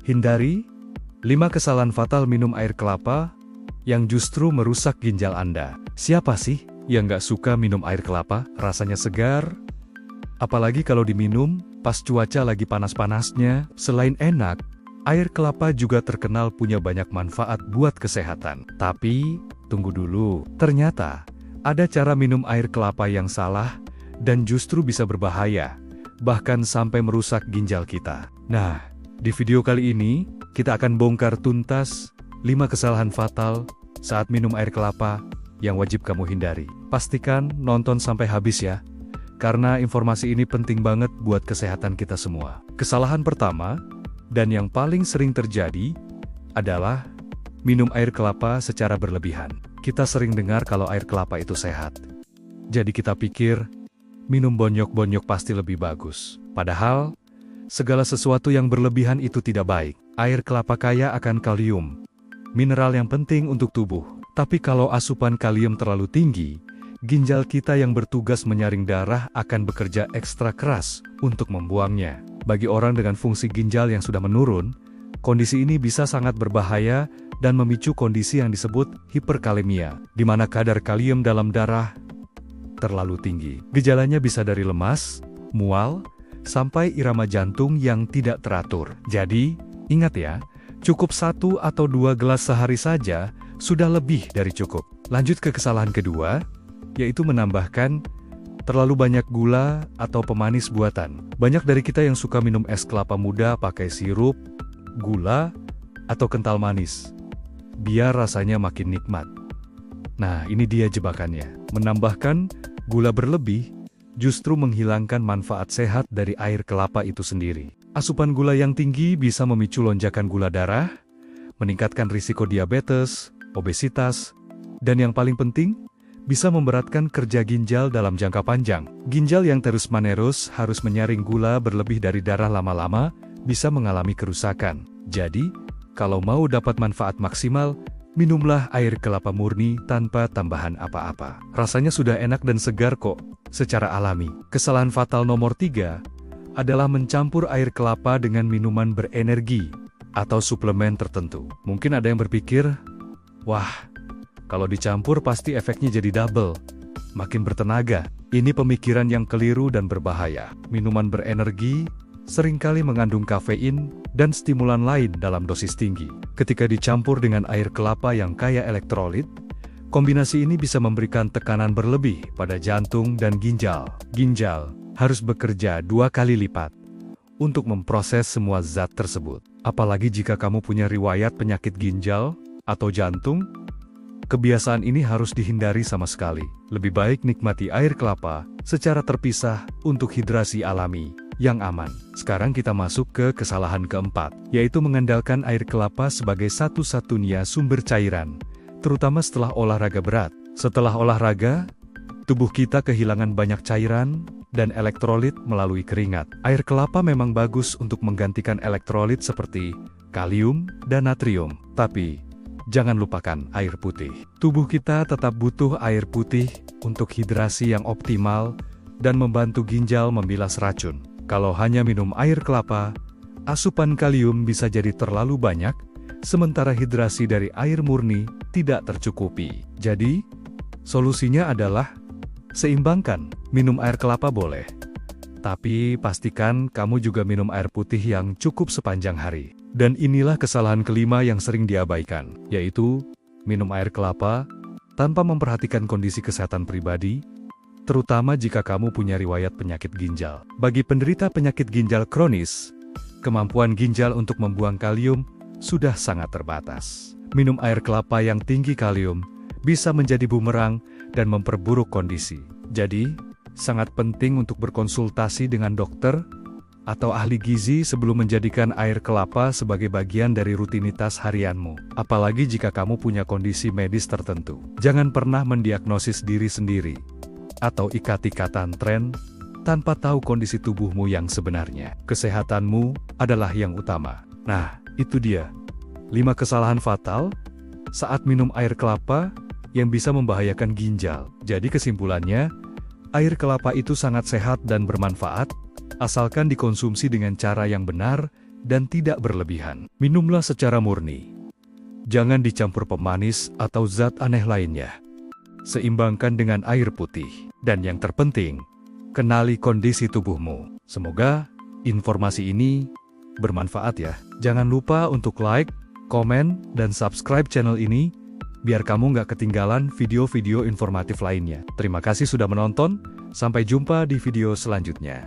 Hindari 5 kesalahan fatal minum air kelapa yang justru merusak ginjal Anda. Siapa sih yang nggak suka minum air kelapa? Rasanya segar, apalagi kalau diminum pas cuaca lagi panas-panasnya. Selain enak, air kelapa juga terkenal punya banyak manfaat buat kesehatan. Tapi, tunggu dulu. Ternyata, ada cara minum air kelapa yang salah dan justru bisa berbahaya, bahkan sampai merusak ginjal kita. Nah, di video kali ini, kita akan bongkar tuntas 5 kesalahan fatal saat minum air kelapa yang wajib kamu hindari. Pastikan nonton sampai habis ya, karena informasi ini penting banget buat kesehatan kita semua. Kesalahan pertama, dan yang paling sering terjadi, adalah minum air kelapa secara berlebihan. Kita sering dengar kalau air kelapa itu sehat. Jadi kita pikir, minum bonyok-bonyok pasti lebih bagus. Padahal, segala sesuatu yang berlebihan itu tidak baik. Air kelapa kaya akan kalium, mineral yang penting untuk tubuh. Tapi kalau asupan kalium terlalu tinggi, ginjal kita yang bertugas menyaring darah akan bekerja ekstra keras untuk membuangnya. Bagi orang dengan fungsi ginjal yang sudah menurun, kondisi ini bisa sangat berbahaya dan memicu kondisi yang disebut hiperkalemia, di mana kadar kalium dalam darah terlalu tinggi. Gejalanya bisa dari lemas, mual, sampai irama jantung yang tidak teratur. Jadi, ingat ya, cukup 1 atau 2 gelas sehari saja sudah lebih dari cukup. Lanjut ke kesalahan kedua, yaitu menambahkan terlalu banyak gula atau pemanis buatan. Banyak dari kita yang suka minum es kelapa muda pakai sirup, gula, atau kental manis, biar rasanya makin nikmat. Nah, ini dia jebakannya. Menambahkan gula berlebih justru menghilangkan manfaat sehat dari air kelapa itu sendiri. Asupan gula yang tinggi bisa memicu lonjakan gula darah, meningkatkan risiko diabetes, obesitas, dan yang paling penting, bisa memberatkan kerja ginjal dalam jangka panjang. Ginjal yang terus-menerus harus menyaring gula berlebih dari darah lama-lama, bisa mengalami kerusakan. Jadi, kalau mau dapat manfaat maksimal, minumlah air kelapa murni tanpa tambahan apa-apa. Rasanya sudah enak dan segar kok, secara alami. Kesalahan fatal nomor 3, adalah mencampur air kelapa dengan minuman berenergi atau suplemen tertentu. Mungkin ada yang berpikir, wah, kalau dicampur pasti efeknya jadi double, makin bertenaga. Ini pemikiran yang keliru dan berbahaya. Minuman berenergi seringkali mengandung kafein dan stimulan lain dalam dosis tinggi. Ketika dicampur dengan air kelapa yang kaya elektrolit, kombinasi ini bisa memberikan tekanan berlebih pada jantung dan ginjal. Ginjal harus bekerja 2 kali lipat untuk memproses semua zat tersebut. Apalagi jika kamu punya riwayat penyakit ginjal atau jantung, kebiasaan ini harus dihindari sama sekali. Lebih baik nikmati air kelapa secara terpisah untuk hidrasi alami yang aman. Sekarang kita masuk ke kesalahan keempat, yaitu mengandalkan air kelapa sebagai satu-satunya sumber cairan, terutama setelah olahraga berat. Setelah olahraga, tubuh kita kehilangan banyak cairan dan elektrolit melalui keringat. Air kelapa memang bagus untuk menggantikan elektrolit seperti kalium dan natrium. Tapi, jangan lupakan air putih. Tubuh kita tetap butuh air putih untuk hidrasi yang optimal dan membantu ginjal membilas racun. Kalau hanya minum air kelapa, asupan kalium bisa jadi terlalu banyak, sementara hidrasi dari air murni tidak tercukupi. Jadi, solusinya adalah seimbangkan. Minum air kelapa boleh, tapi pastikan kamu juga minum air putih yang cukup sepanjang hari. Dan inilah kesalahan kelima yang sering diabaikan, yaitu minum air kelapa tanpa memperhatikan kondisi kesehatan pribadi, terutama jika kamu punya riwayat penyakit ginjal. Bagi penderita penyakit ginjal kronis, kemampuan ginjal untuk membuang kalium sudah sangat terbatas. Minum air kelapa yang tinggi kalium bisa menjadi bumerang dan memperburuk kondisi. Jadi, sangat penting untuk berkonsultasi dengan dokter atau ahli gizi sebelum menjadikan air kelapa sebagai bagian dari rutinitas harianmu. Apalagi jika kamu punya kondisi medis tertentu. Jangan pernah mendiagnosis diri sendiri atau ikat-ikatan tren tanpa tahu kondisi tubuhmu yang sebenarnya. Kesehatanmu adalah yang utama. Nah, itu dia 5 kesalahan fatal saat minum air kelapa yang bisa membahayakan ginjal. Jadi kesimpulannya, air kelapa itu sangat sehat dan bermanfaat, asalkan dikonsumsi dengan cara yang benar dan tidak berlebihan. Minumlah secara murni. Jangan dicampur pemanis atau zat aneh lainnya. Seimbangkan dengan air putih. Dan yang terpenting, kenali kondisi tubuhmu. Semoga informasi ini bermanfaat ya. Jangan lupa untuk like, komen, dan subscribe channel ini, biar kamu nggak ketinggalan video-video informatif lainnya. Terima kasih sudah menonton, sampai jumpa di video selanjutnya.